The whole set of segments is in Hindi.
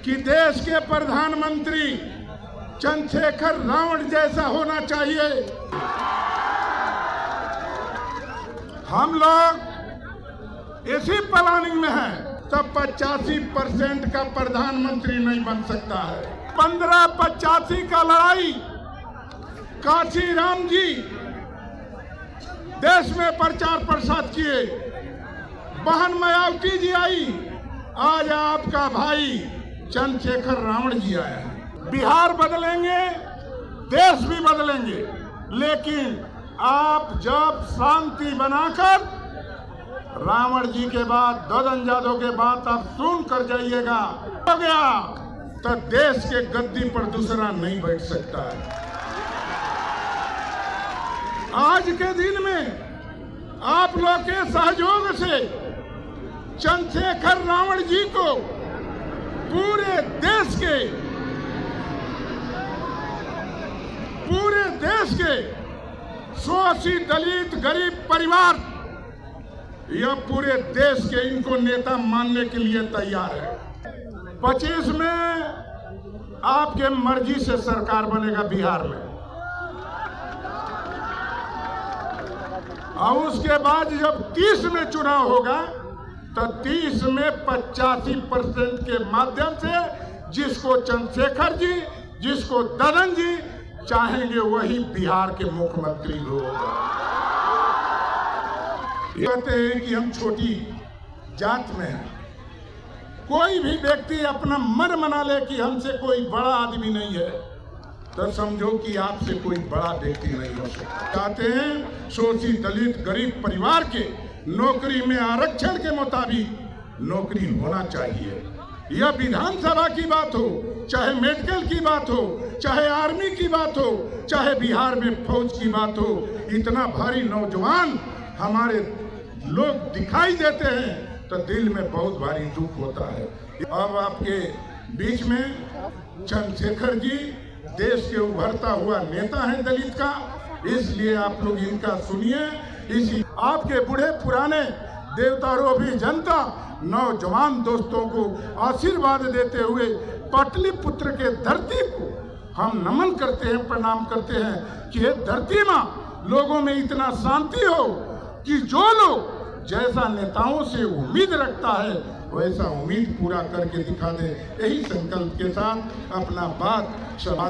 कि देश के प्रधानमंत्री चंद्रशेखर रावण जैसा होना चाहिए। हम लोग इसी प्लानिंग में हैं, तब 85% का प्रधानमंत्री नहीं बन सकता है। 1585 का लड़ाई काशी राम जी देश में प्रचार प्रसार किए, बहन मायावती जी आई, आज आपका भाई चंद्रशेखर रावण जी आया है। बिहार बदलेंगे, देश भी बदलेंगे, लेकिन आप जब शांति बनाकर रावण जी के बाद, ददन यादव के बाद आप सुन कर जाइएगा, हो गया तो देश के गद्दी पर दूसरा नहीं बैठ सकता है। आज के दिन में आप लोग के सहयोग से चंद्रशेखर रावण जी को पूरे देश के शोषित दलित गरीब परिवार यह पूरे देश के इनको नेता मानने के लिए तैयार है। 25 में आपके मर्जी से सरकार बनेगा बिहार में, और उसके बाद जब 30 में चुनाव होगा तो 30 में 85% के माध्यम से जिसको चंद्रशेखर जी, जिसको ददन जी चाहेंगे वही बिहार के मुख्यमंत्री होगा। कहते हैं कि हम छोटी जात में हैं, कोई भी व्यक्ति अपना मन मना ले कि हमसे कोई बड़ा आदमी नहीं है, तो समझो कि आपसे कोई बड़ा व्यक्ति नहीं हो सकता। चाहते हैं शोषित दलित गरीब परिवार के नौकरी में आरक्षण के मुताबिक नौकरी होना चाहिए। यह विधानसभा की बात हो, चाहे मेडिकल की बात हो, चाहे आर्मी की बात हो, चाहे बिहार में फौज की बात हो, इतना भारी नौजवान हमारे लोग दिखाई देते हैं तो दिल में बहुत भारी दुख होता है। अब आपके बीच में चंद्रशेखर जी देश के उभरता हुआ नेता है दलित का, इसलिए आप लोग इनका सुनिए। इसी आपके बूढ़े पुराने देवतारों भी जनता नौजवान दोस्तों को आशीर्वाद देते हुए पाटलिपुत्र के धरती को हम नमन करते हैं, प्रणाम करते हैं कि ये धरती मां लोगों में इतना शांति हो कि जो लोग जैसा नेताओं से उम्मीद रखता है वैसा उम्मीद पूरा करके दिखा दे। यही संकल्प के साथ अपना बात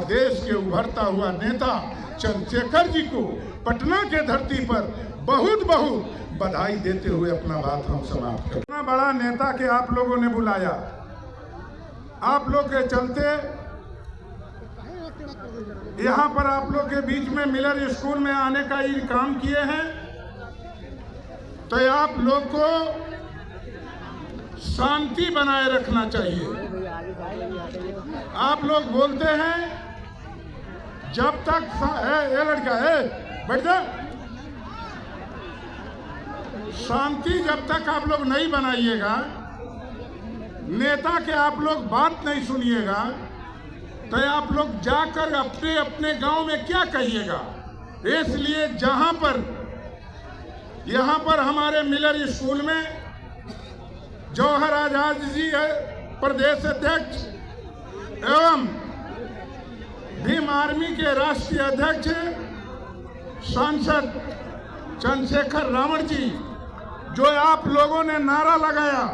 देश के उभरता हुआ नेता चंद्रशेखर जी को पटना के धरती पर बहुत बहुत बधाई देते हुए अपना बात हम समाप्त करते हैं। इतना बड़ा नेता के आप लोगों ने बुलाया, आप लोग के चलते यहाँ पर आप लोग के बीच में मिलर स्कूल में आने का ये काम किए हैं, तो आप लोग को शांति बनाए रखना चाहिए। आप लोग बोलते हैं जब तक ये लड़का है बैठ जा, शांति जब तक आप लोग नहीं बनाइएगा, नेता के आप लोग बात नहीं सुनिएगा, तो आप लोग जाकर अपने अपने गांव में क्या कहिएगा। इसलिए यहाँ पर हमारे मिलर स्कूल में जौहर आजाद जी है प्रदेश अध्यक्ष एवं भीम आर्मी के राष्ट्रीय अध्यक्ष सांसद चंद्रशेखर रावण जी, जो आप लोगों ने नारा लगाया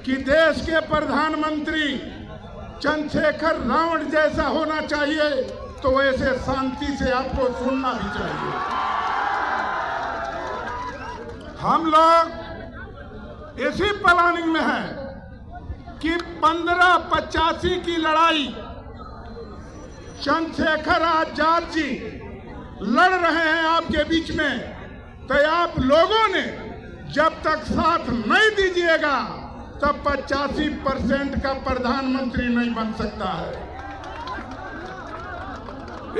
कि देश के प्रधानमंत्री चंद्रशेखर रावण जैसा होना चाहिए, तो वैसे शांति से आपको सुनना भी चाहिए। हम लोग इसी प्लानिंग में हैं कि 1585 की लड़ाई चंद्रशेखर आजाद जी लड़ रहे हैं आपके बीच में, तो आप लोगों ने जब तक साथ नहीं दीजिएगा तब 85% का प्रधानमंत्री नहीं बन सकता है।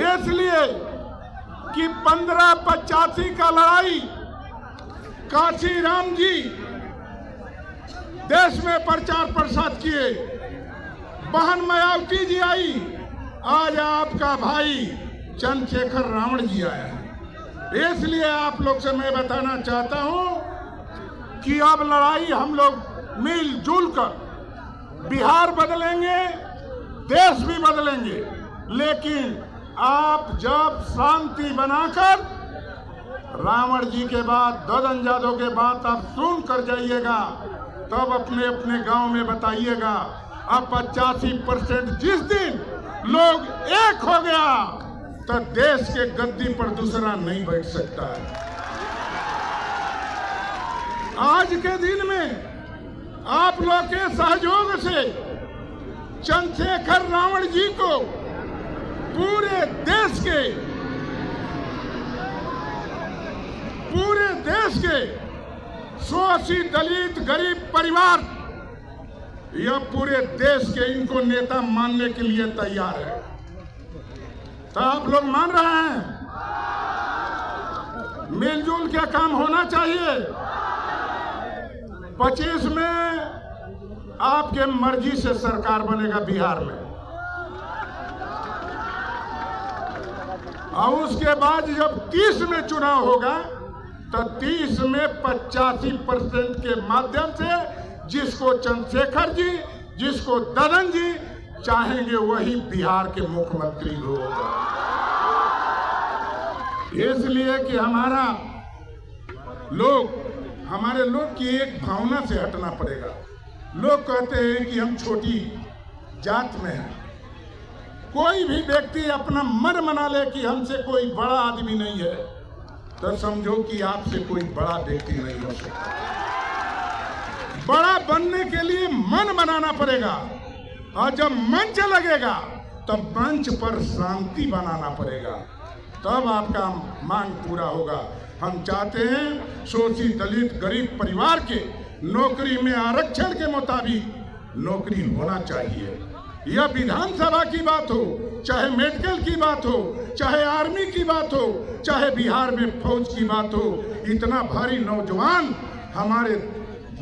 इसलिए कि 1585 का लड़ाई काशी राम जी देश में प्रचार प्रसार किए, बहन मायावती जी आई, आज आपका भाई चंद्रशेखर रावण जी आया है। इसलिए आप लोग से मैं बताना चाहता हूं कि अब लड़ाई हम लोग मिलजुल कर बिहार बदलेंगे, देश भी बदलेंगे, लेकिन आप जब शांति बनाकर रावण जी के बाद, ददनजादों के बाद आप सुन कर जाइएगा, तब अपने अपने गांव में बताइएगा। अब 85% जिस दिन लोग एक हो गया तो देश के गद्दी पर दूसरा नहीं बैठ सकता है। आज के दिन में आप लोग के सहयोग से चंद्रशेखर रावण जी को पूरे देश के शोषित दलित गरीब परिवार, यह पूरे देश के इनको नेता मानने के लिए तैयार है। तो आप लोग मान रहे हैं? मिलजुल के काम होना चाहिए। 25 में आपके मर्जी से सरकार बनेगा बिहार में, और उसके बाद जब 30 में चुनाव होगा तो 30 में 85% के माध्यम से जिसको चंद्रशेखर जी, जिसको ददन जी चाहेंगे वही बिहार के मुख्यमंत्री होगा। इसलिए कि हमारे लोग की एक भावना से हटना पड़ेगा। लोग कहते हैं कि हम छोटी जात में हैं। कोई भी व्यक्ति अपना मन मना ले कि हमसे कोई बड़ा आदमी नहीं है, तो समझो कि आपसे कोई बड़ा व्यक्ति नहीं हो सकता। बड़ा बनने के लिए मन बनाना पड़ेगा, और जब मंच लगेगा तब मंच पर शांति बनाना पड़ेगा, तब आपका मांग पूरा होगा। हम चाहते हैं शोषित दलित गरीब परिवार के नौकरी में आरक्षण के मुताबिक नौकरी होना चाहिए। यह विधानसभा की बात हो, चाहे मेडिकल की बात हो, चाहे आर्मी की बात हो, चाहे बिहार में फौज की बात हो, इतना भारी नौजवान हमारे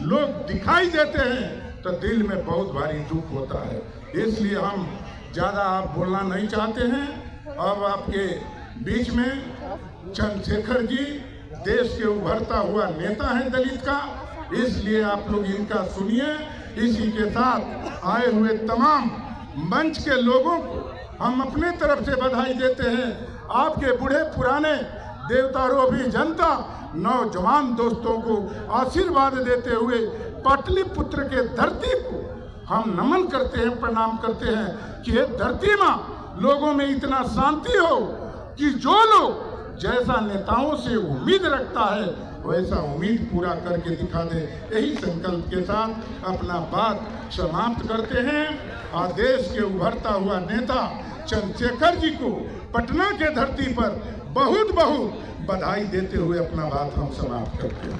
लोग दिखाई देते हैं तो दिल में बहुत भारी दुख होता है। इसलिए हम ज़्यादा आप बोलना नहीं चाहते हैं। अब आपके बीच में चंद्रशेखर जी देश के उभरता हुआ नेता हैं दलित का, इसलिए आप लोग इनका सुनिए। इसी के साथ आए हुए तमाम मंच के लोगों को हम अपने तरफ से बधाई देते हैं। आपके बूढ़े पुराने देवतारोपी जनता नौजवान दोस्तों को आशीर्वाद देते हुए पाटलिपुत्र के धरती को हम नमन करते हैं, प्रणाम करते हैं कि ये धरती मां लोगों में इतना शांति हो कि जो लोग जैसा नेताओं से उम्मीद रखता है वैसा उम्मीद पूरा करके दिखा दे। यही संकल्प के साथ अपना बात समाप्त करते हैं और देश के उभरता हुआ नेता चंद्रशेखर जी को पटना के धरती पर बहुत बहुत बधाई देते हुए अपना बात हम समाप्त करते हैं।